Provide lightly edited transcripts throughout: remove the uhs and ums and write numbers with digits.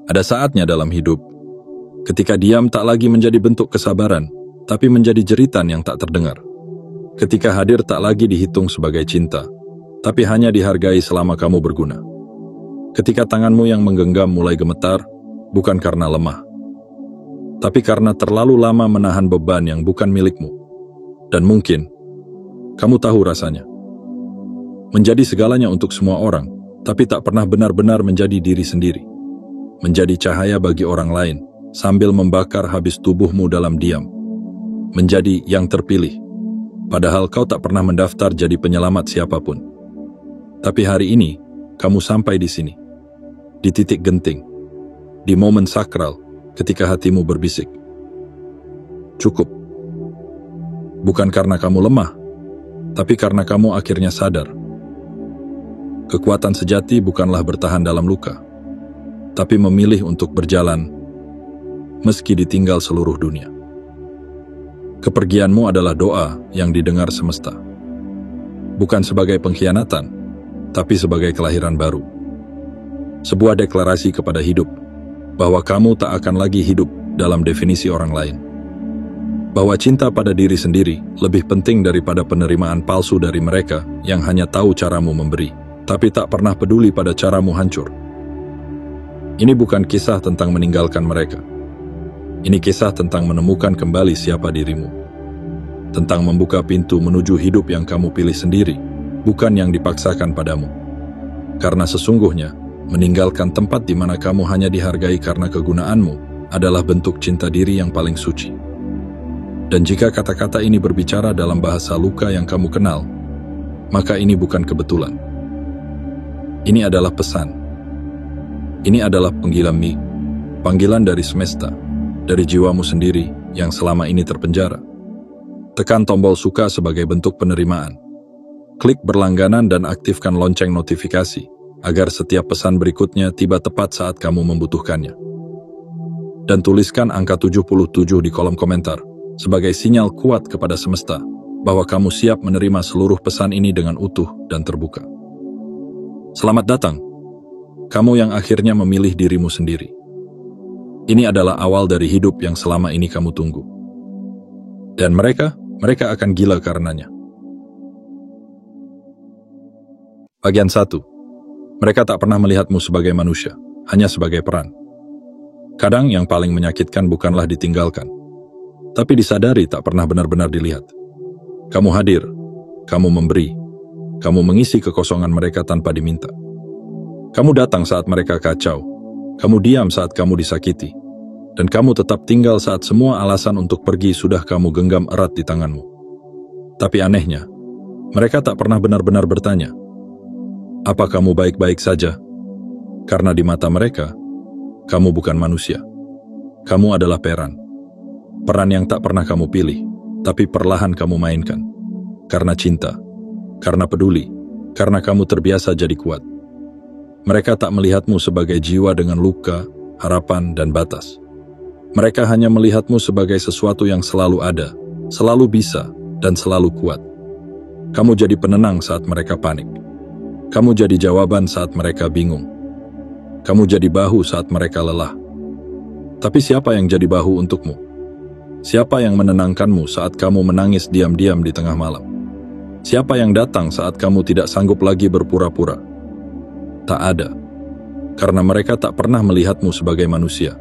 Ada saatnya dalam hidup, ketika diam tak lagi menjadi bentuk kesabaran, tapi menjadi jeritan yang tak terdengar. Ketika hadir tak lagi dihitung sebagai cinta, tapi hanya dihargai selama kamu berguna. Ketika tanganmu yang menggenggam mulai gemetar, bukan karena lemah, tapi karena terlalu lama menahan beban yang bukan milikmu. Dan mungkin, kamu tahu rasanya. Menjadi segalanya untuk semua orang, tapi tak pernah benar-benar menjadi diri sendiri. Menjadi cahaya bagi orang lain, sambil membakar habis tubuhmu dalam diam. Menjadi yang terpilih, padahal kau tak pernah mendaftar jadi penyelamat siapapun. Tapi hari ini, kamu sampai di sini. Di titik genting. Di momen sakral, ketika hatimu berbisik. Cukup. Bukan karena kamu lemah, tapi karena kamu akhirnya sadar. Kekuatan sejati bukanlah bertahan dalam luka, tapi memilih untuk berjalan meski ditinggal seluruh dunia. Kepergianmu adalah doa yang didengar semesta. Bukan sebagai pengkhianatan, tapi sebagai kelahiran baru. Sebuah deklarasi kepada hidup, bahwa kamu tak akan lagi hidup dalam definisi orang lain. Bahwa cinta pada diri sendiri lebih penting daripada penerimaan palsu dari mereka yang hanya tahu caramu memberi, tapi tak pernah peduli pada caramu hancur. Ini bukan kisah tentang meninggalkan mereka. Ini kisah tentang menemukan kembali siapa dirimu. Tentang membuka pintu menuju hidup yang kamu pilih sendiri, bukan yang dipaksakan padamu. Karena sesungguhnya, meninggalkan tempat di mana kamu hanya dihargai karena kegunaanmu adalah bentuk cinta diri yang paling suci. Dan jika kata-kata ini berbicara dalam bahasa luka yang kamu kenal, maka ini bukan kebetulan. Ini adalah pesan. Ini adalah panggilan dari semesta, dari jiwamu sendiri yang selama ini terpenjara. Tekan tombol suka sebagai bentuk penerimaan. Klik berlangganan dan aktifkan lonceng notifikasi, agar setiap pesan berikutnya tiba tepat saat kamu membutuhkannya. Dan tuliskan angka 77 di kolom komentar, sebagai sinyal kuat kepada semesta, bahwa kamu siap menerima seluruh pesan ini dengan utuh dan terbuka. Selamat datang, kamu yang akhirnya memilih dirimu sendiri. Ini adalah awal dari hidup yang selama ini kamu tunggu. Dan mereka akan gila karenanya. Bagian 1. Mereka tak pernah melihatmu sebagai manusia, hanya sebagai peran. Kadang yang paling menyakitkan bukanlah ditinggalkan, tapi disadari tak pernah benar-benar dilihat. Kamu hadir, kamu memberi, kamu mengisi kekosongan mereka tanpa diminta. Kamu datang saat mereka kacau, kamu diam saat kamu disakiti, dan kamu tetap tinggal saat semua alasan untuk pergi sudah kamu genggam erat di tanganmu. Tapi anehnya, mereka tak pernah benar-benar bertanya, apa kamu baik-baik saja? Karena di mata mereka, kamu bukan manusia. Kamu adalah peran. Peran yang tak pernah kamu pilih, tapi perlahan kamu mainkan. Karena cinta, karena peduli, karena kamu terbiasa jadi kuat. Mereka tak melihatmu sebagai jiwa dengan luka, harapan, dan batas. Mereka hanya melihatmu sebagai sesuatu yang selalu ada, selalu bisa, dan selalu kuat. Kamu jadi penenang saat mereka panik. Kamu jadi jawaban saat mereka bingung. Kamu jadi bahu saat mereka lelah. Tapi siapa yang jadi bahu untukmu? Siapa yang menenangkanmu saat kamu menangis diam-diam di tengah malam? Siapa yang datang saat kamu tidak sanggup lagi berpura-pura? Tak ada, karena mereka tak pernah melihatmu sebagai manusia.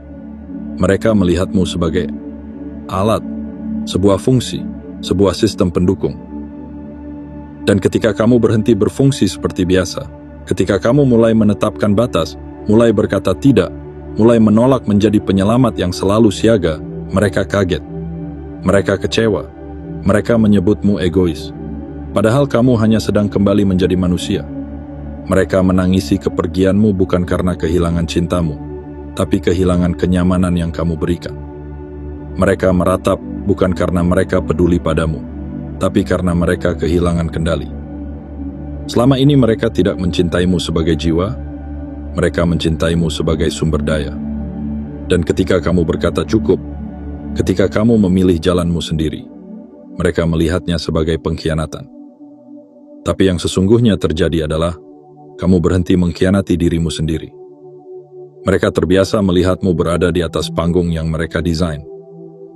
Mereka melihatmu sebagai alat, sebuah fungsi, sebuah sistem pendukung. Dan ketika kamu berhenti berfungsi seperti biasa, ketika kamu mulai menetapkan batas, mulai berkata tidak, mulai menolak menjadi penyelamat yang selalu siaga, mereka kaget. Mereka kecewa. Mereka menyebutmu egois. Padahal kamu hanya sedang kembali menjadi manusia. Mereka menangisi kepergianmu bukan karena kehilangan cintamu, tapi kehilangan kenyamanan yang kamu berikan. Mereka meratap bukan karena mereka peduli padamu, tapi karena mereka kehilangan kendali. Selama ini mereka tidak mencintaimu sebagai jiwa, mereka mencintaimu sebagai sumber daya. Dan ketika kamu berkata cukup, ketika kamu memilih jalanmu sendiri, mereka melihatnya sebagai pengkhianatan. Tapi yang sesungguhnya terjadi adalah kamu berhenti mengkhianati dirimu sendiri. Mereka terbiasa melihatmu berada di atas panggung yang mereka desain,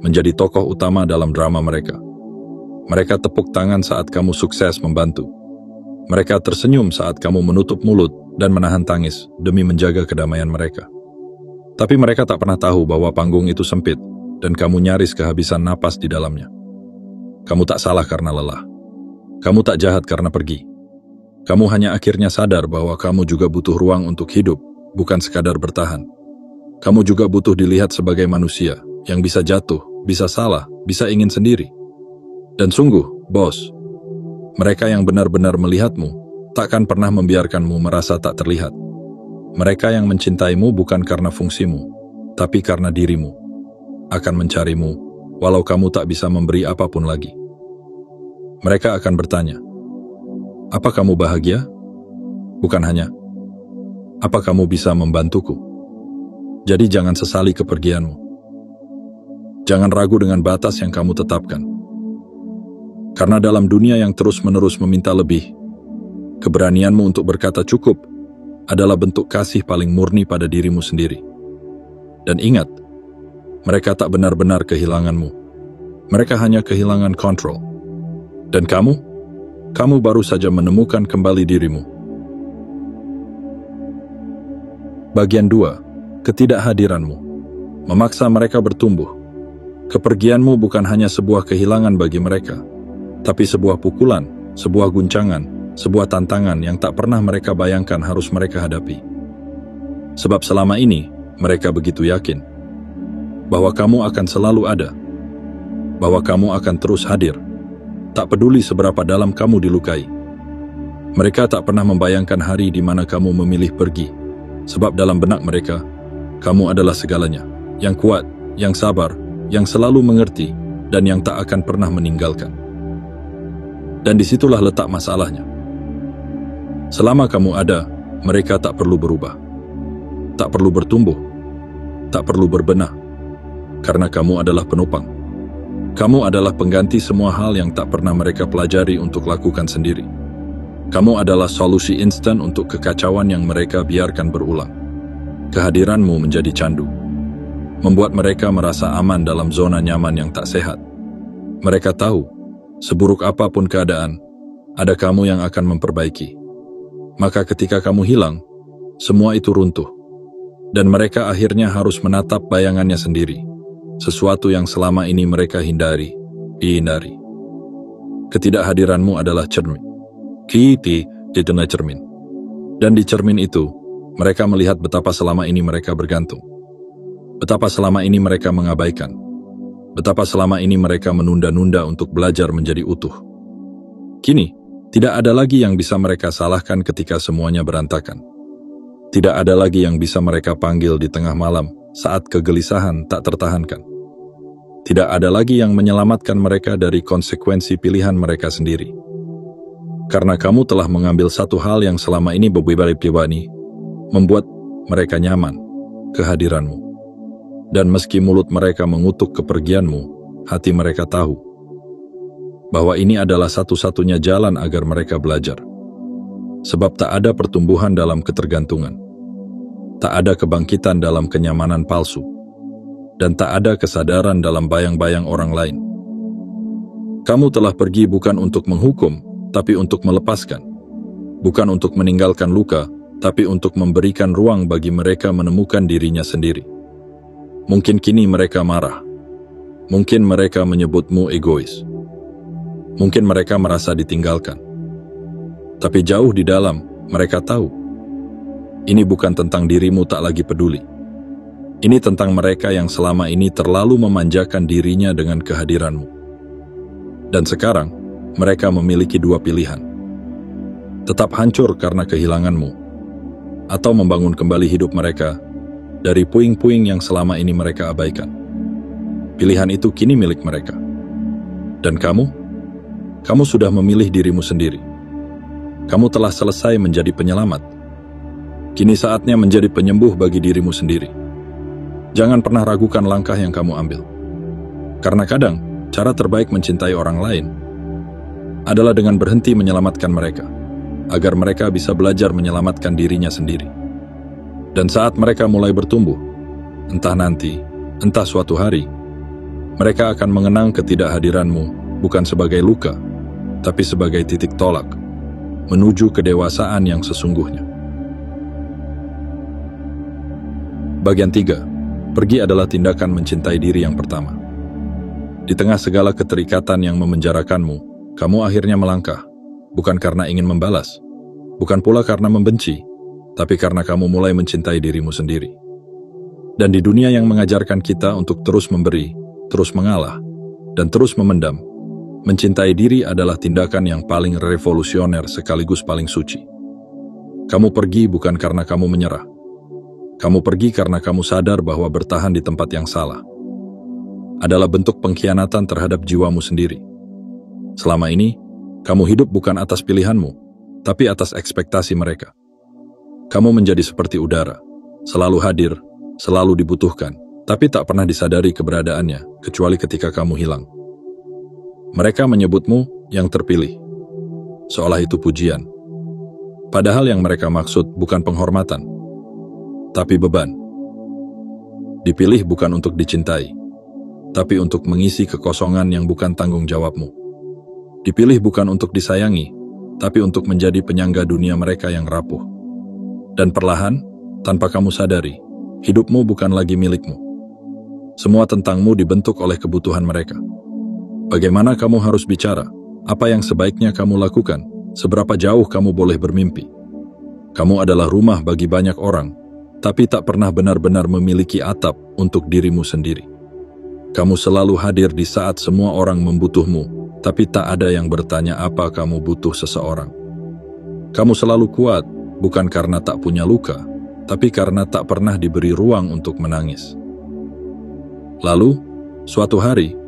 menjadi tokoh utama dalam drama mereka. Mereka tepuk tangan saat kamu sukses membantu. Mereka tersenyum saat kamu menutup mulut dan menahan tangis demi menjaga kedamaian mereka. Tapi mereka tak pernah tahu bahwa panggung itu sempit dan kamu nyaris kehabisan napas di dalamnya. Kamu tak salah karena lelah. Kamu tak jahat karena pergi. Kamu hanya akhirnya sadar bahwa kamu juga butuh ruang untuk hidup, bukan sekadar bertahan. Kamu juga butuh dilihat sebagai manusia yang bisa jatuh, bisa salah, bisa ingin sendiri. Dan sungguh, bos, mereka yang benar-benar melihatmu takkan pernah membiarkanmu merasa tak terlihat. Mereka yang mencintaimu bukan karena fungsimu, tapi karena dirimu. Akan mencarimu, walau kamu tak bisa memberi apapun lagi. Mereka akan bertanya, apa kamu bahagia? Bukan hanya, apa kamu bisa membantuku? Jadi jangan sesali kepergianmu. Jangan ragu dengan batas yang kamu tetapkan. Karena dalam dunia yang terus-menerus meminta lebih, keberanianmu untuk berkata cukup adalah bentuk kasih paling murni pada dirimu sendiri. Dan ingat, mereka tak benar-benar kehilanganmu. Mereka hanya kehilangan kontrol. Dan kamu baru saja menemukan kembali dirimu. Bagian 2. Ketidakhadiranmu. Memaksa mereka bertumbuh. Kepergianmu bukan hanya sebuah kehilangan bagi mereka, tapi sebuah pukulan, sebuah guncangan, sebuah tantangan yang tak pernah mereka bayangkan harus mereka hadapi. Sebab selama ini, mereka begitu yakin bahwa kamu akan selalu ada, bahwa kamu akan terus hadir, tak peduli seberapa dalam kamu dilukai. Mereka tak pernah membayangkan hari di mana kamu memilih pergi, sebab dalam benak mereka, kamu adalah segalanya, yang kuat, yang sabar, yang selalu mengerti, dan yang tak akan pernah meninggalkan. Dan disitulah letak masalahnya. Selama kamu ada, mereka tak perlu berubah, tak perlu bertumbuh, tak perlu berbenah, karena kamu adalah penopang. Kamu adalah pengganti semua hal yang tak pernah mereka pelajari untuk lakukan sendiri. Kamu adalah solusi instan untuk kekacauan yang mereka biarkan berulang. Kehadiranmu menjadi candu, membuat mereka merasa aman dalam zona nyaman yang tak sehat. Mereka tahu, seburuk apapun keadaan, ada kamu yang akan memperbaiki. Maka ketika kamu hilang, semua itu runtuh. Dan mereka akhirnya harus menatap bayangannya sendiri. Sesuatu yang selama ini mereka hindari. Ketidakhadiranmu adalah cermin. Kiti dituna cermin. Dan di cermin itu, mereka melihat betapa selama ini mereka bergantung. Betapa selama ini mereka mengabaikan. Betapa selama ini mereka menunda-nunda untuk belajar menjadi utuh. Kini, tidak ada lagi yang bisa mereka salahkan ketika semuanya berantakan. Tidak ada lagi yang bisa mereka panggil di tengah malam saat kegelisahan tak tertahankan. Tidak ada lagi yang menyelamatkan mereka dari konsekuensi pilihan mereka sendiri. Karena kamu telah mengambil satu hal yang selama ini berbalik-balik, membuat mereka nyaman, kehadiranmu. Dan meski mulut mereka mengutuk kepergianmu, hati mereka tahu bahwa ini adalah satu-satunya jalan agar mereka belajar. Sebab tak ada pertumbuhan dalam ketergantungan, tak ada kebangkitan dalam kenyamanan palsu, dan tak ada kesadaran dalam bayang-bayang orang lain. Kamu telah pergi bukan untuk menghukum, tapi untuk melepaskan. Bukan untuk meninggalkan luka, tapi untuk memberikan ruang bagi mereka menemukan dirinya sendiri. Mungkin kini mereka marah. Mungkin mereka menyebutmu egois. Mungkin mereka merasa ditinggalkan. Tapi jauh di dalam, mereka tahu. Ini bukan tentang dirimu tak lagi peduli. Ini tentang mereka yang selama ini terlalu memanjakan dirinya dengan kehadiranmu. Dan sekarang, mereka memiliki dua pilihan. Tetap hancur karena kehilanganmu, atau membangun kembali hidup mereka dari puing-puing yang selama ini mereka abaikan. Pilihan itu kini milik mereka. Dan kamu sudah memilih dirimu sendiri. Kamu telah selesai menjadi penyelamat. Kini saatnya menjadi penyembuh bagi dirimu sendiri. Jangan pernah ragukan langkah yang kamu ambil. Karena kadang, cara terbaik mencintai orang lain adalah dengan berhenti menyelamatkan mereka, agar mereka bisa belajar menyelamatkan dirinya sendiri. Dan saat mereka mulai bertumbuh, entah nanti, entah suatu hari, mereka akan mengenang ketidakhadiranmu bukan sebagai luka, tapi sebagai titik tolak, menuju kedewasaan yang sesungguhnya. Bagian 3. Pergi adalah tindakan mencintai diri yang pertama. Di tengah segala keterikatan yang memenjarakanmu, kamu akhirnya melangkah, bukan karena ingin membalas, bukan pula karena membenci, tapi karena kamu mulai mencintai dirimu sendiri. Dan di dunia yang mengajarkan kita untuk terus memberi, terus mengalah, dan terus memendam, mencintai diri adalah tindakan yang paling revolusioner sekaligus paling suci. Kamu pergi bukan karena kamu menyerah. Kamu pergi karena kamu sadar bahwa bertahan di tempat yang salah adalah bentuk pengkhianatan terhadap jiwamu sendiri. Selama ini, kamu hidup bukan atas pilihanmu, tapi atas ekspektasi mereka. Kamu menjadi seperti udara, selalu hadir, selalu dibutuhkan, tapi tak pernah disadari keberadaannya, kecuali ketika kamu hilang. Mereka menyebutmu yang terpilih, seolah itu pujian. Padahal yang mereka maksud bukan penghormatan, tapi beban. Dipilih bukan untuk dicintai, tapi untuk mengisi kekosongan yang bukan tanggung jawabmu. Dipilih bukan untuk disayangi, tapi untuk menjadi penyangga dunia mereka yang rapuh. Dan perlahan, tanpa kamu sadari, hidupmu bukan lagi milikmu. Semua tentangmu dibentuk oleh kebutuhan mereka. Bagaimana kamu harus bicara, apa yang sebaiknya kamu lakukan, seberapa jauh kamu boleh bermimpi. Kamu adalah rumah bagi banyak orang, tapi tak pernah benar-benar memiliki atap untuk dirimu sendiri. Kamu selalu hadir di saat semua orang membutuhmu, tapi tak ada yang bertanya apa kamu butuh seseorang. Kamu selalu kuat, bukan karena tak punya luka, tapi karena tak pernah diberi ruang untuk menangis. Lalu, suatu hari,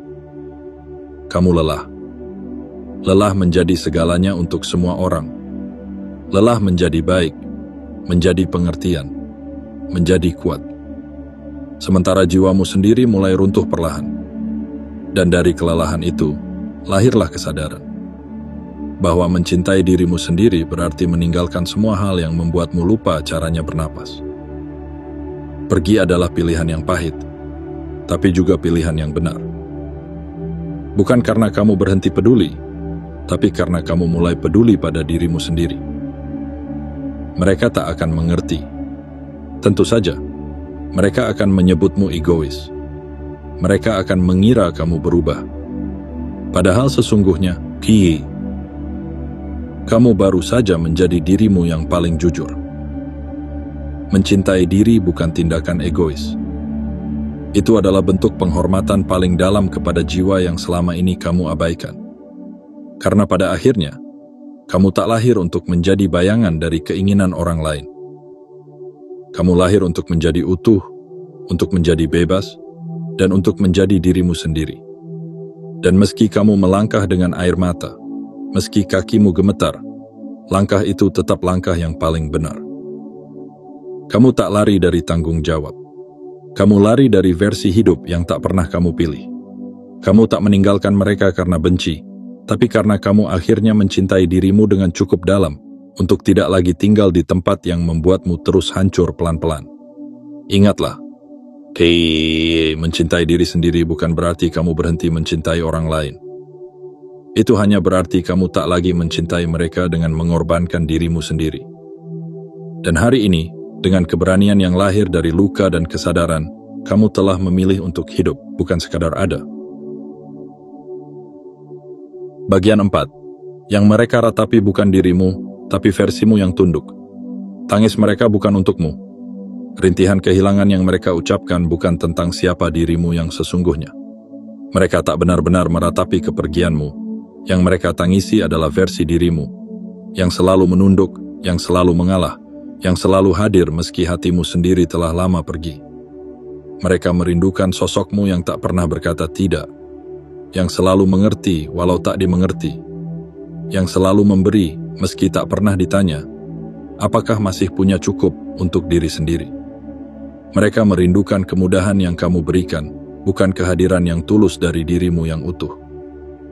kamu lelah. Lelah menjadi segalanya untuk semua orang. Lelah menjadi baik, menjadi pengertian, menjadi kuat. Sementara jiwamu sendiri mulai runtuh perlahan. Dan dari kelelahan itu, lahirlah kesadaran bahwa mencintai dirimu sendiri berarti meninggalkan semua hal yang membuatmu lupa caranya bernapas. Pergi adalah pilihan yang pahit, tapi juga pilihan yang benar. Bukan karena kamu berhenti peduli, tapi karena kamu mulai peduli pada dirimu sendiri. Mereka tak akan mengerti. Tentu saja, mereka akan menyebutmu egois. Mereka akan mengira kamu berubah. Padahal sesungguhnya, kamu baru saja menjadi dirimu yang paling jujur. Mencintai diri bukan tindakan egois. Itu adalah bentuk penghormatan paling dalam kepada jiwa yang selama ini kamu abaikan. Karena pada akhirnya, kamu tak lahir untuk menjadi bayangan dari keinginan orang lain. Kamu lahir untuk menjadi utuh, untuk menjadi bebas, dan untuk menjadi dirimu sendiri. Dan meski kamu melangkah dengan air mata, meski kakimu gemetar, langkah itu tetap langkah yang paling benar. Kamu tak lari dari tanggung jawab. Kamu lari dari versi hidup yang tak pernah kamu pilih. Kamu tak meninggalkan mereka karena benci, tapi karena kamu akhirnya mencintai dirimu dengan cukup dalam untuk tidak lagi tinggal di tempat yang membuatmu terus hancur pelan-pelan. Ingatlah, mencintai diri sendiri bukan berarti kamu berhenti mencintai orang lain. Itu hanya berarti kamu tak lagi mencintai mereka dengan mengorbankan dirimu sendiri. Dan hari ini, dengan keberanian yang lahir dari luka dan kesadaran, kamu telah memilih untuk hidup, bukan sekadar ada. Bagian 4. Yang mereka ratapi bukan dirimu, tapi versimu yang tunduk. Tangis mereka bukan untukmu. Rintihan kehilangan yang mereka ucapkan bukan tentang siapa dirimu yang sesungguhnya. Mereka tak benar-benar meratapi kepergianmu. Yang mereka tangisi adalah versi dirimu, yang selalu menunduk, yang selalu mengalah, yang selalu hadir meski hatimu sendiri telah lama pergi. Mereka merindukan sosokmu yang tak pernah berkata tidak, yang selalu mengerti walau tak dimengerti, yang selalu memberi meski tak pernah ditanya, apakah masih punya cukup untuk diri sendiri. Mereka merindukan kemudahan yang kamu berikan, bukan kehadiran yang tulus dari dirimu yang utuh.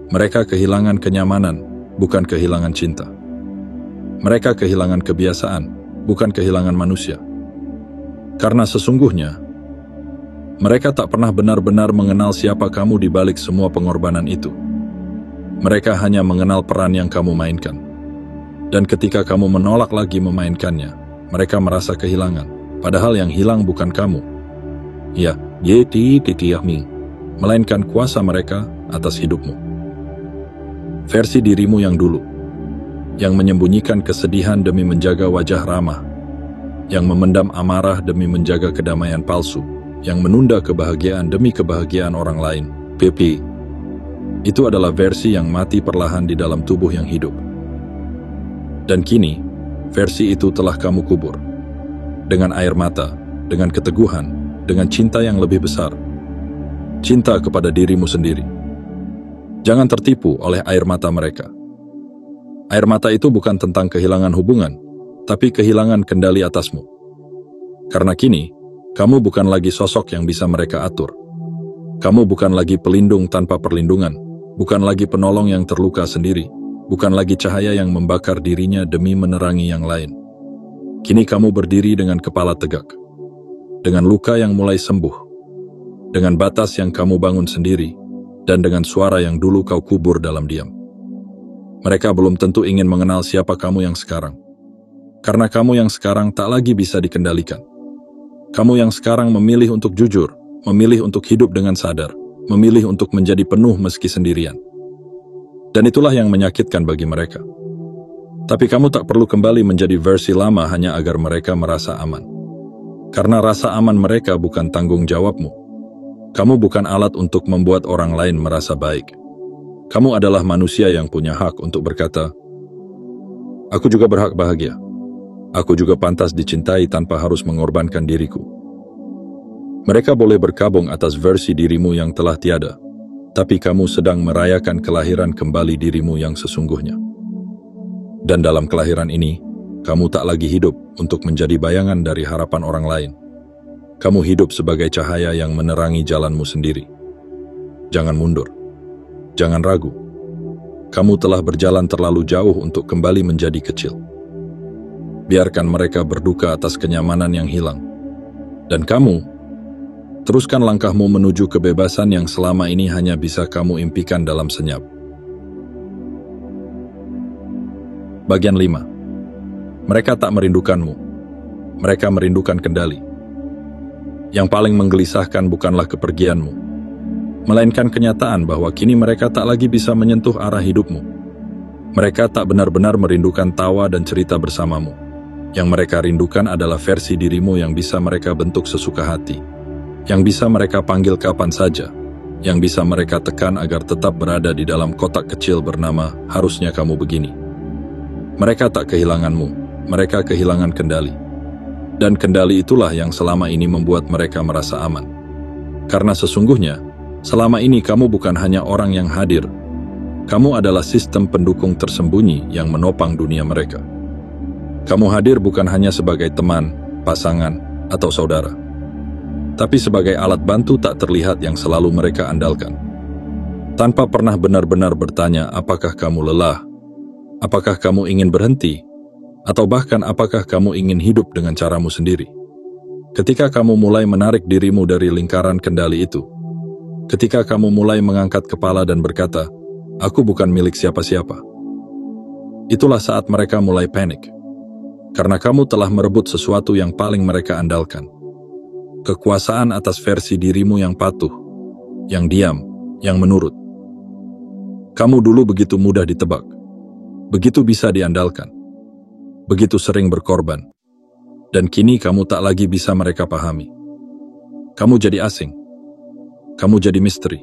Mereka kehilangan kenyamanan, bukan kehilangan cinta. Mereka kehilangan kebiasaan, bukan kehilangan manusia. Karena sesungguhnya, mereka tak pernah benar-benar mengenal siapa kamu di balik semua pengorbanan itu. Mereka hanya mengenal peran yang kamu mainkan. Dan ketika kamu menolak lagi memainkannya, mereka merasa kehilangan. Padahal yang hilang bukan kamu. Ya, melainkan kuasa mereka atas hidupmu. Versi dirimu yang dulu, yang menyembunyikan kesedihan demi menjaga wajah ramah, yang memendam amarah demi menjaga kedamaian palsu, yang menunda kebahagiaan demi kebahagiaan orang lain. PP. Itu adalah versi yang mati perlahan di dalam tubuh yang hidup. Dan kini, versi itu telah kamu kubur. Dengan air mata, dengan keteguhan, dengan cinta yang lebih besar. Cinta kepada dirimu sendiri. Jangan tertipu oleh air mata mereka. Air mata itu bukan tentang kehilangan hubungan, tapi kehilangan kendali atasmu. Karena kini, kamu bukan lagi sosok yang bisa mereka atur. Kamu bukan lagi pelindung tanpa perlindungan, bukan lagi penolong yang terluka sendiri, bukan lagi cahaya yang membakar dirinya demi menerangi yang lain. Kini kamu berdiri dengan kepala tegak, dengan luka yang mulai sembuh, dengan batas yang kamu bangun sendiri, dan dengan suara yang dulu kau kubur dalam diam. Mereka belum tentu ingin mengenal siapa kamu yang sekarang. Karena kamu yang sekarang tak lagi bisa dikendalikan. Kamu yang sekarang memilih untuk jujur, memilih untuk hidup dengan sadar, memilih untuk menjadi penuh meski sendirian. Dan itulah yang menyakitkan bagi mereka. Tapi kamu tak perlu kembali menjadi versi lama hanya agar mereka merasa aman. Karena rasa aman mereka bukan tanggung jawabmu. Kamu bukan alat untuk membuat orang lain merasa baik. Kamu adalah manusia yang punya hak untuk berkata, "Aku juga berhak bahagia. Aku juga pantas dicintai tanpa harus mengorbankan diriku." Mereka boleh berkabung atas versi dirimu yang telah tiada, tapi kamu sedang merayakan kelahiran kembali dirimu yang sesungguhnya. Dan dalam kelahiran ini, kamu tak lagi hidup untuk menjadi bayangan dari harapan orang lain. Kamu hidup sebagai cahaya yang menerangi jalanmu sendiri. Jangan mundur. Jangan ragu. Kamu telah berjalan terlalu jauh untuk kembali menjadi kecil. Biarkan mereka berduka atas kenyamanan yang hilang. Dan kamu, teruskan langkahmu menuju kebebasan yang selama ini hanya bisa kamu impikan dalam senyap. Bagian 5. Mereka tak merindukanmu. Mereka merindukan kendali. Yang paling menggelisahkan bukanlah kepergianmu, melainkan kenyataan bahwa kini mereka tak lagi bisa menyentuh arah hidupmu. Mereka tak benar-benar merindukan tawa dan cerita bersamamu. Yang mereka rindukan adalah versi dirimu yang bisa mereka bentuk sesuka hati, yang bisa mereka panggil kapan saja, yang bisa mereka tekan agar tetap berada di dalam kotak kecil bernama harusnya kamu begini. Mereka tak kehilanganmu, mereka kehilangan kendali. Dan kendali itulah yang selama ini membuat mereka merasa aman. Karena sesungguhnya, selama ini kamu bukan hanya orang yang hadir. Kamu adalah sistem pendukung tersembunyi yang menopang dunia mereka. Kamu hadir bukan hanya sebagai teman, pasangan, atau saudara, tapi sebagai alat bantu tak terlihat yang selalu mereka andalkan. Tanpa pernah benar-benar bertanya apakah kamu lelah, apakah kamu ingin berhenti, atau bahkan apakah kamu ingin hidup dengan caramu sendiri. Ketika kamu mulai menarik dirimu dari lingkaran kendali itu, ketika kamu mulai mengangkat kepala dan berkata, "Aku bukan milik siapa-siapa," itulah saat mereka mulai panik. Karena kamu telah merebut sesuatu yang paling mereka andalkan. Kekuasaan atas versi dirimu yang patuh, yang diam, yang menurut. Kamu dulu begitu mudah ditebak, begitu bisa diandalkan, begitu sering berkorban, dan kini kamu tak lagi bisa mereka pahami. Kamu jadi asing, kamu jadi misteri,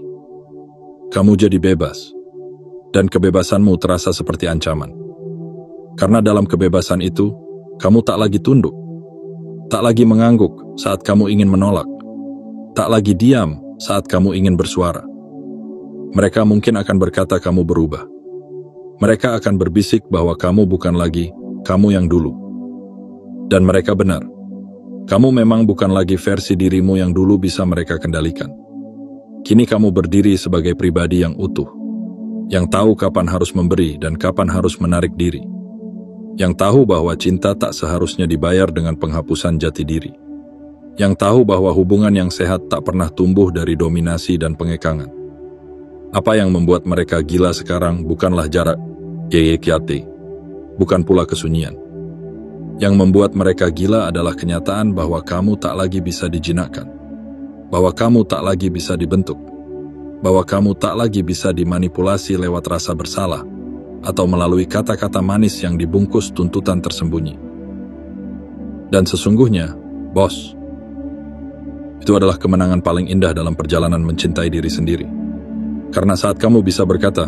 kamu jadi bebas, dan kebebasanmu terasa seperti ancaman. Karena dalam kebebasan itu, kamu tak lagi tunduk, tak lagi mengangguk saat kamu ingin menolak, tak lagi diam saat kamu ingin bersuara. Mereka mungkin akan berkata kamu berubah. Mereka akan berbisik bahwa kamu bukan lagi kamu yang dulu. Dan mereka benar. Kamu memang bukan lagi versi dirimu yang dulu bisa mereka kendalikan. Kini kamu berdiri sebagai pribadi yang utuh, yang tahu kapan harus memberi dan kapan harus menarik diri, yang tahu bahwa cinta tak seharusnya dibayar dengan penghapusan jati diri, yang tahu bahwa hubungan yang sehat tak pernah tumbuh dari dominasi dan pengekangan. Apa yang membuat mereka gila sekarang bukanlah jarak, bukan pula kesunyian. Yang membuat mereka gila adalah kenyataan bahwa kamu tak lagi bisa dijinakkan, bahwa kamu tak lagi bisa dibentuk, bahwa kamu tak lagi bisa dimanipulasi lewat rasa bersalah atau melalui kata-kata manis yang dibungkus tuntutan tersembunyi. Dan sesungguhnya, bos, itu adalah kemenangan paling indah dalam perjalanan mencintai diri sendiri. Karena saat kamu bisa berkata,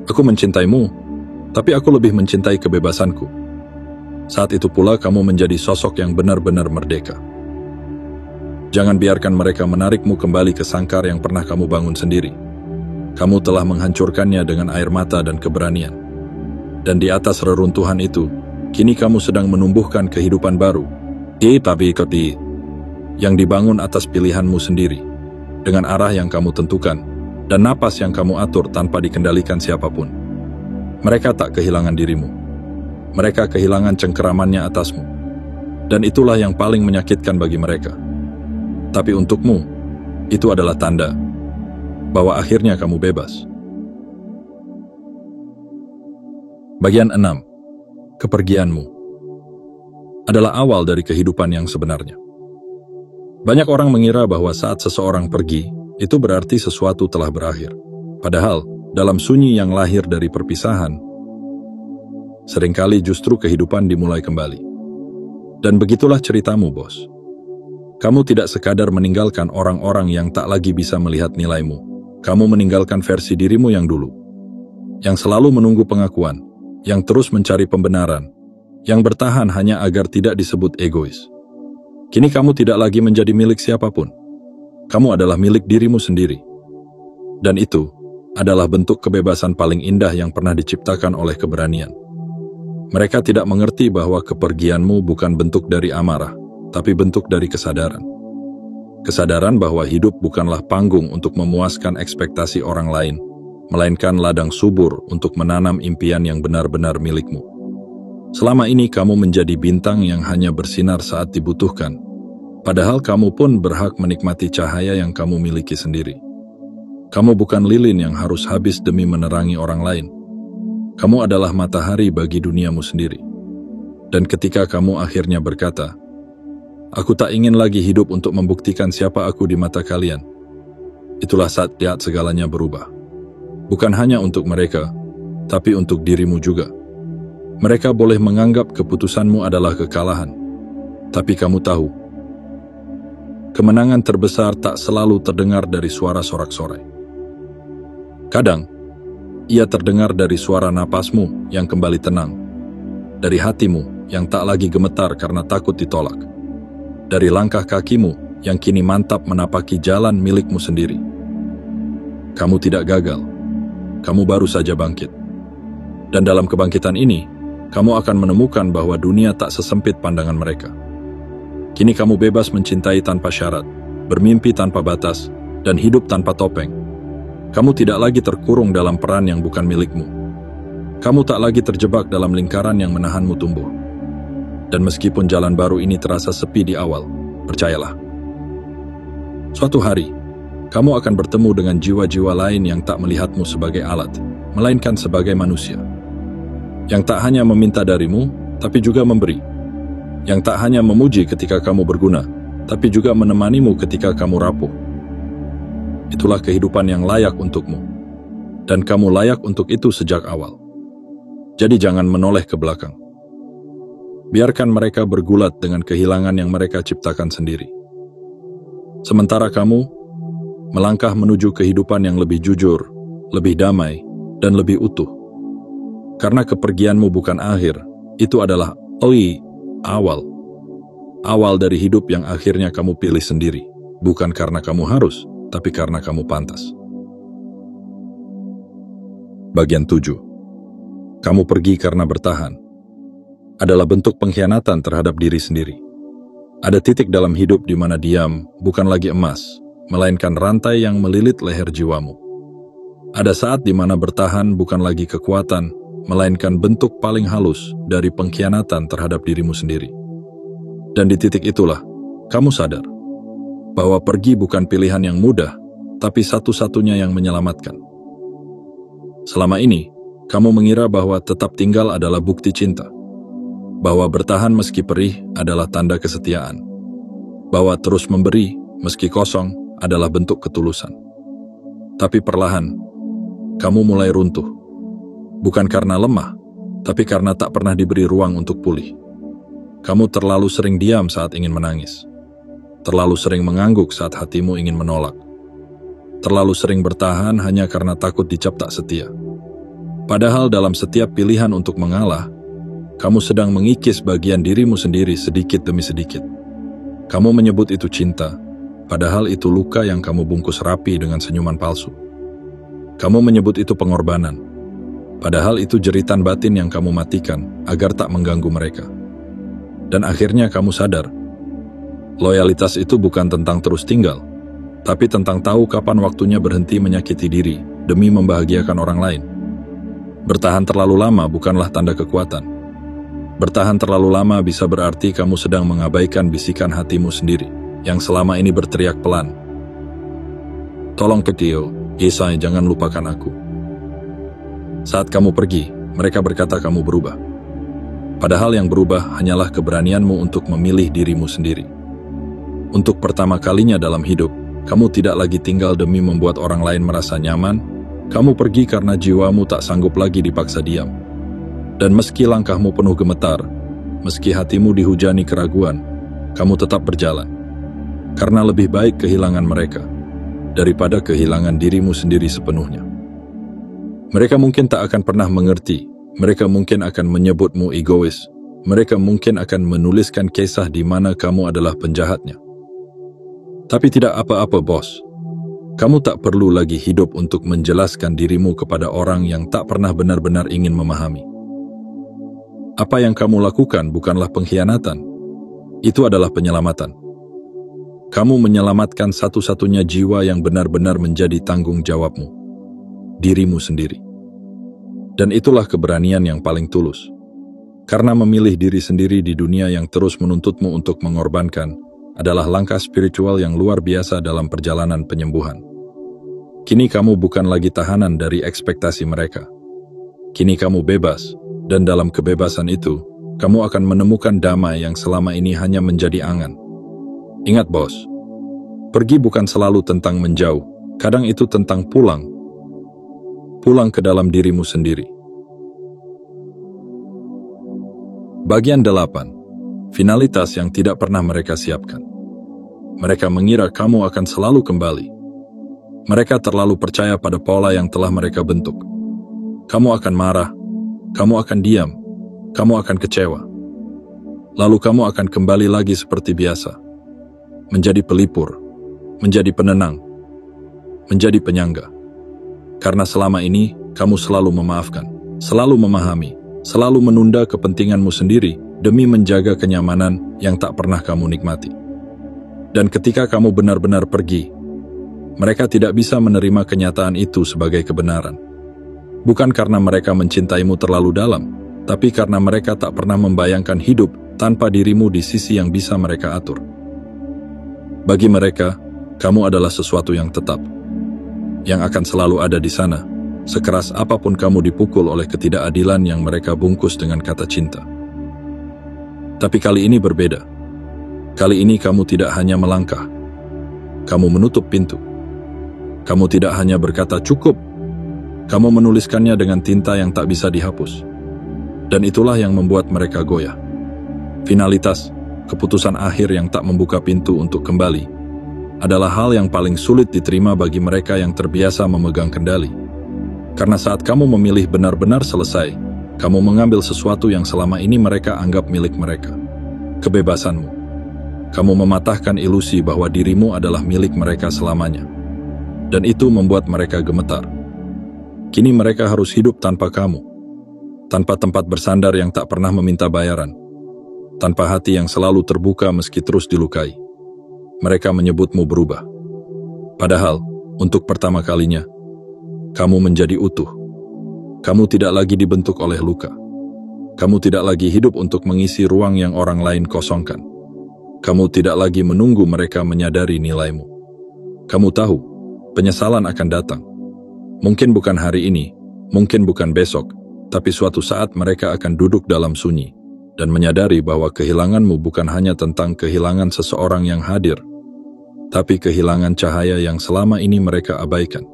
"Aku mencintaimu, tapi aku lebih mencintai kebebasanku." Saat itu pula kamu menjadi sosok yang benar-benar merdeka. Jangan biarkan mereka menarikmu kembali ke sangkar yang pernah kamu bangun sendiri. Kamu telah menghancurkannya dengan air mata dan keberanian. Dan di atas reruntuhan itu, kini kamu sedang menumbuhkan kehidupan baru. Yang dibangun atas pilihanmu sendiri, dengan arah yang kamu tentukan, dan napas yang kamu atur tanpa dikendalikan siapapun. Mereka tak kehilangan dirimu. Mereka kehilangan cengkeramannya atasmu. Dan itulah yang paling menyakitkan bagi mereka. Tapi untukmu, itu adalah tanda bahwa akhirnya kamu bebas. Bagian 6. Kepergianmu adalah awal dari kehidupan yang sebenarnya. Banyak orang mengira bahwa saat seseorang pergi, itu berarti sesuatu telah berakhir. Padahal, dalam sunyi yang lahir dari perpisahan, seringkali justru kehidupan dimulai kembali. Dan begitulah ceritamu, bos. Kamu tidak sekadar meninggalkan orang-orang yang tak lagi bisa melihat nilaimu. Kamu meninggalkan versi dirimu yang dulu, yang selalu menunggu pengakuan, yang terus mencari pembenaran, yang bertahan hanya agar tidak disebut egois. Kini kamu tidak lagi menjadi milik siapapun. Kamu adalah milik dirimu sendiri. Dan itu adalah bentuk kebebasan paling indah yang pernah diciptakan oleh keberanian. Mereka tidak mengerti bahwa kepergianmu bukan bentuk dari amarah, tapi bentuk dari kesadaran. Kesadaran bahwa hidup bukanlah panggung untuk memuaskan ekspektasi orang lain, melainkan ladang subur untuk menanam impian yang benar-benar milikmu. Selama ini kamu menjadi bintang yang hanya bersinar saat dibutuhkan, padahal kamu pun berhak menikmati cahaya yang kamu miliki sendiri. Kamu bukan lilin yang harus habis demi menerangi orang lain. Kamu adalah matahari bagi duniamu sendiri. Dan ketika kamu akhirnya berkata, "Aku tak ingin lagi hidup untuk membuktikan siapa aku di mata kalian," itulah saat lihat segalanya berubah. Bukan hanya untuk mereka, tapi untuk dirimu juga. Mereka boleh menganggap keputusanmu adalah kekalahan, tapi kamu tahu, kemenangan terbesar tak selalu terdengar dari suara sorak-sorai. Kadang, ia terdengar dari suara napasmu yang kembali tenang, dari hatimu yang tak lagi gemetar karena takut ditolak, dari langkah kakimu yang kini mantap menapaki jalan milikmu sendiri. Kamu tidak gagal, kamu baru saja bangkit. Dan dalam kebangkitan ini, kamu akan menemukan bahwa dunia tak sesempit pandangan mereka. Kini kamu bebas mencintai tanpa syarat, bermimpi tanpa batas, dan hidup tanpa topeng. Kamu tidak lagi terkurung dalam peran yang bukan milikmu. Kamu tak lagi terjebak dalam lingkaran yang menahanmu tumbuh. Dan meskipun jalan baru ini terasa sepi di awal, percayalah, suatu hari, kamu akan bertemu dengan jiwa-jiwa lain yang tak melihatmu sebagai alat, melainkan sebagai manusia. Yang tak hanya meminta darimu, tapi juga memberi. Yang tak hanya memuji ketika kamu berguna, tapi juga menemanimu ketika kamu rapuh. Itulah kehidupan yang layak untukmu. Dan kamu layak untuk itu sejak awal. Jadi jangan menoleh ke belakang. Biarkan mereka bergulat dengan kehilangan yang mereka ciptakan sendiri. Sementara kamu melangkah menuju kehidupan yang lebih jujur, lebih damai, dan lebih utuh. Karena kepergianmu bukan akhir, itu adalah awal. Awal dari hidup yang akhirnya kamu pilih sendiri. Bukan karena kamu harus, tapi karena kamu pantas. Bagian 7. Kamu pergi karena bertahan adalah bentuk pengkhianatan terhadap diri sendiri. Ada titik dalam hidup di mana diam bukan lagi emas, melainkan rantai yang melilit leher jiwamu. Ada saat di mana bertahan bukan lagi kekuatan, melainkan bentuk paling halus dari pengkhianatan terhadap dirimu sendiri. Dan di titik itulah, Kamu sadar bahwa pergi bukan pilihan yang mudah, tapi satu-satunya yang menyelamatkan. Selama ini, kamu mengira bahwa tetap tinggal adalah bukti cinta, bahwa bertahan meski perih adalah tanda kesetiaan, bahwa terus memberi meski kosong adalah bentuk ketulusan. Tapi perlahan, kamu mulai runtuh, bukan karena lemah, tapi karena tak pernah diberi ruang untuk pulih. Kamu terlalu sering diam saat ingin menangis, terlalu sering mengangguk saat hatimu ingin menolak, terlalu sering bertahan hanya karena takut dicap tak setia. Padahal dalam setiap pilihan untuk mengalah, kamu sedang mengikis bagian dirimu sendiri sedikit demi sedikit. Kamu menyebut itu cinta, padahal itu luka yang kamu bungkus rapi dengan senyuman palsu. Kamu menyebut itu pengorbanan, padahal itu jeritan batin yang kamu matikan agar tak mengganggu mereka. Dan akhirnya kamu sadar, loyalitas itu bukan tentang terus tinggal, tapi tentang tahu kapan waktunya berhenti menyakiti diri demi membahagiakan orang lain. Bertahan terlalu lama bukanlah tanda kekuatan. Bertahan terlalu lama bisa berarti kamu sedang mengabaikan bisikan hatimu sendiri yang selama ini berteriak pelan. Tolong Ketio, Yesaya, jangan lupakan aku. Saat kamu pergi, mereka berkata kamu berubah. Padahal yang berubah hanyalah keberanianmu untuk memilih dirimu sendiri. Untuk pertama kalinya dalam hidup, kamu tidak lagi tinggal demi membuat orang lain merasa nyaman. Kamu pergi karena jiwamu tak sanggup lagi dipaksa diam. Dan meski langkahmu penuh gemetar, meski hatimu dihujani keraguan, kamu tetap berjalan. Karena lebih baik kehilangan mereka daripada kehilangan dirimu sendiri sepenuhnya. Mereka mungkin tak akan pernah mengerti, mereka mungkin akan menyebutmu egois, mereka mungkin akan menuliskan kisah di mana kamu adalah penjahatnya. Tapi tidak apa-apa, bos. Kamu tak perlu lagi hidup untuk menjelaskan dirimu kepada orang yang tak pernah benar-benar ingin memahami. Apa yang kamu lakukan bukanlah pengkhianatan, itu adalah penyelamatan. Kamu menyelamatkan satu-satunya jiwa yang benar-benar menjadi tanggung jawabmu, dirimu sendiri. Dan itulah keberanian yang paling tulus. Karena memilih diri sendiri di dunia yang terus menuntutmu untuk mengorbankan adalah langkah spiritual yang luar biasa dalam perjalanan penyembuhan. Kini kamu bukan lagi tahanan dari ekspektasi mereka. Kini kamu bebas, dan dalam kebebasan itu, kamu akan menemukan damai yang selama ini hanya menjadi angan. Ingat, bos, pergi bukan selalu tentang menjauh, kadang itu tentang pulang. Pulang ke dalam dirimu sendiri. Bagian 8. Finalitas yang tidak pernah mereka siapkan. Mereka mengira kamu akan selalu kembali. Mereka terlalu percaya pada pola yang telah mereka bentuk. Kamu akan marah, kamu akan diam, kamu akan kecewa. Lalu kamu akan kembali lagi seperti biasa. Menjadi pelipur, menjadi penenang, menjadi penyangga. Karena selama ini, kamu selalu memaafkan, selalu memahami, selalu menunda kepentinganmu sendiri demi menjaga kenyamanan yang tak pernah kamu nikmati. Dan ketika kamu benar-benar pergi, mereka tidak bisa menerima kenyataan itu sebagai kebenaran. Bukan karena mereka mencintaimu terlalu dalam, tapi karena mereka tak pernah membayangkan hidup tanpa dirimu di sisi yang bisa mereka atur. Bagi mereka, kamu adalah sesuatu yang tetap, yang akan selalu ada di sana, sekeras apapun kamu dipukul oleh ketidakadilan yang mereka bungkus dengan kata cinta. Tapi kali ini berbeda. Kali ini kamu tidak hanya melangkah, kamu menutup pintu. Kamu tidak hanya berkata cukup, kamu menuliskannya dengan tinta yang tak bisa dihapus. Dan itulah yang membuat mereka goyah. Finalitas, keputusan akhir yang tak membuka pintu untuk kembali, adalah hal yang paling sulit diterima bagi mereka yang terbiasa memegang kendali. Karena saat kamu memilih benar-benar selesai, kamu mengambil sesuatu yang selama ini mereka anggap milik mereka. Kebebasanmu. Kamu mematahkan ilusi bahwa dirimu adalah milik mereka selamanya. Dan itu membuat mereka gemetar. Kini mereka harus hidup tanpa kamu. Tanpa tempat bersandar yang tak pernah meminta bayaran. Tanpa hati yang selalu terbuka meski terus dilukai. Mereka menyebutmu berubah. Padahal, untuk pertama kalinya, kamu menjadi utuh. Kamu tidak lagi dibentuk oleh luka. Kamu tidak lagi hidup untuk mengisi ruang yang orang lain kosongkan. Kamu tidak lagi menunggu mereka menyadari nilaimu. Kamu tahu, penyesalan akan datang. Mungkin bukan hari ini, mungkin bukan besok, tapi suatu saat mereka akan duduk dalam sunyi dan menyadari bahwa kehilanganmu bukan hanya tentang kehilangan seseorang yang hadir, tapi kehilangan cahaya yang selama ini mereka abaikan.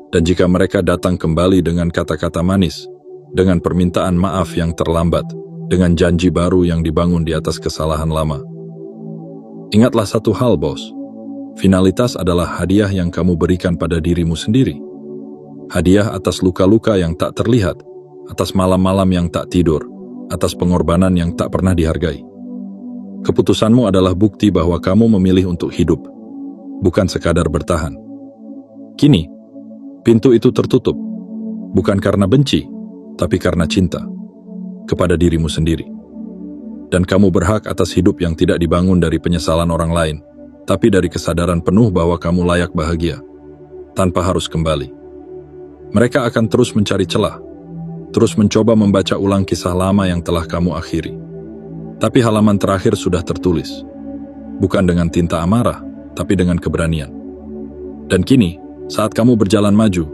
Dan jika mereka datang kembali dengan kata-kata manis, dengan permintaan maaf yang terlambat, dengan janji baru yang dibangun di atas kesalahan lama. Ingatlah satu hal, bos. Finalitas adalah hadiah yang kamu berikan pada dirimu sendiri. Hadiah atas luka-luka yang tak terlihat, atas malam-malam yang tak tidur, atas pengorbanan yang tak pernah dihargai. Keputusanmu adalah bukti bahwa kamu memilih untuk hidup, bukan sekadar bertahan. Kini, pintu itu tertutup, bukan karena benci, tapi karena cinta kepada dirimu sendiri. Dan kamu berhak atas hidup yang tidak dibangun dari penyesalan orang lain, tapi dari kesadaran penuh bahwa kamu layak bahagia, tanpa harus kembali. Mereka akan terus mencari celah, terus mencoba membaca ulang kisah lama yang telah kamu akhiri. Tapi halaman terakhir sudah tertulis, bukan dengan tinta amarah, tapi dengan keberanian. Dan kini, saat kamu berjalan maju,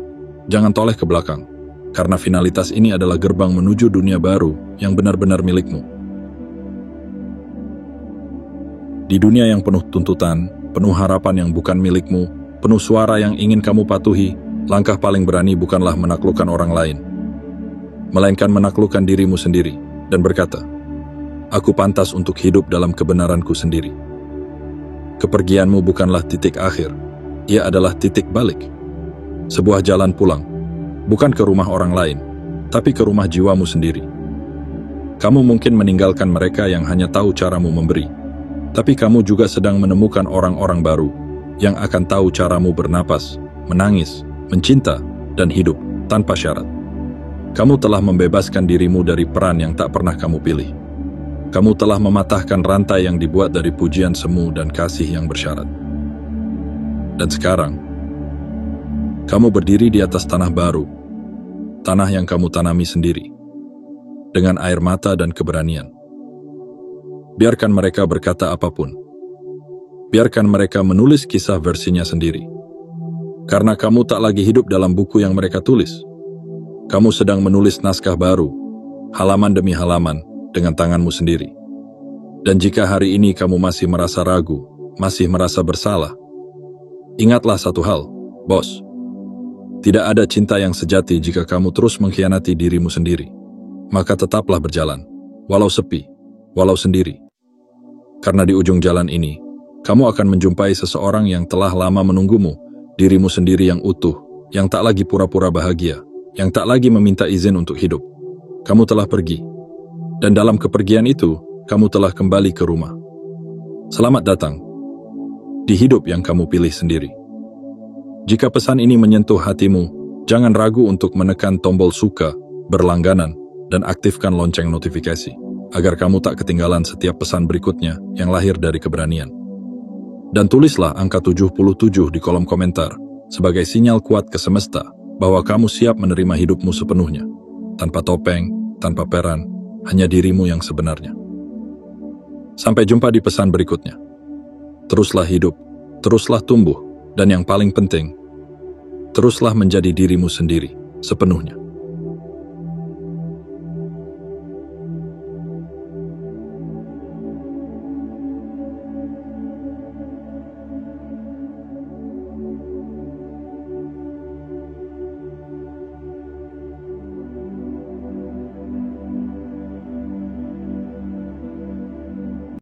jangan toleh ke belakang, karena finalitas ini adalah gerbang menuju dunia baru yang benar-benar milikmu. Di dunia yang penuh tuntutan, penuh harapan yang bukan milikmu, penuh suara yang ingin kamu patuhi, langkah paling berani bukanlah menaklukkan orang lain, melainkan menaklukkan dirimu sendiri dan berkata, "Aku pantas untuk hidup dalam kebenaranku sendiri." Kepergianmu bukanlah titik akhir, ia adalah titik balik. Sebuah jalan pulang, bukan ke rumah orang lain, tapi ke rumah jiwamu sendiri. Kamu mungkin meninggalkan mereka yang hanya tahu caramu memberi, tapi kamu juga sedang menemukan orang-orang baru yang akan tahu caramu bernapas, menangis, mencinta, dan hidup tanpa syarat. Kamu telah membebaskan dirimu dari peran yang tak pernah kamu pilih. Kamu telah mematahkan rantai yang dibuat dari pujian semu dan kasih yang bersyarat. Dan sekarang, kamu berdiri di atas tanah baru, tanah yang kamu tanami sendiri, dengan air mata dan keberanian. Biarkan mereka berkata apapun. Biarkan mereka menulis kisah versinya sendiri. Karena kamu tak lagi hidup dalam buku yang mereka tulis. Kamu sedang menulis naskah baru, halaman demi halaman, dengan tanganmu sendiri. Dan jika hari ini kamu masih merasa ragu, masih merasa bersalah, ingatlah satu hal, bos. Tidak ada cinta yang sejati jika kamu terus mengkhianati dirimu sendiri. Maka tetaplah berjalan, walau sepi, walau sendiri. Karena di ujung jalan ini, kamu akan menjumpai seseorang yang telah lama menunggumu, dirimu sendiri yang utuh, yang tak lagi pura-pura bahagia, yang tak lagi meminta izin untuk hidup. Kamu telah pergi, dan dalam kepergian itu, kamu telah kembali ke rumah. Selamat datang di hidup yang kamu pilih sendiri. Jika pesan ini menyentuh hatimu, jangan ragu untuk menekan tombol suka, berlangganan, dan aktifkan lonceng notifikasi, agar kamu tak ketinggalan setiap pesan berikutnya yang lahir dari keberanian. Dan tulislah angka 77 di kolom komentar, sebagai sinyal kuat ke semesta, bahwa kamu siap menerima hidupmu sepenuhnya, tanpa topeng, tanpa peran, hanya dirimu yang sebenarnya. Sampai jumpa di pesan berikutnya. Teruslah hidup, teruslah tumbuh, dan yang paling penting, teruslah menjadi dirimu sendiri sepenuhnya.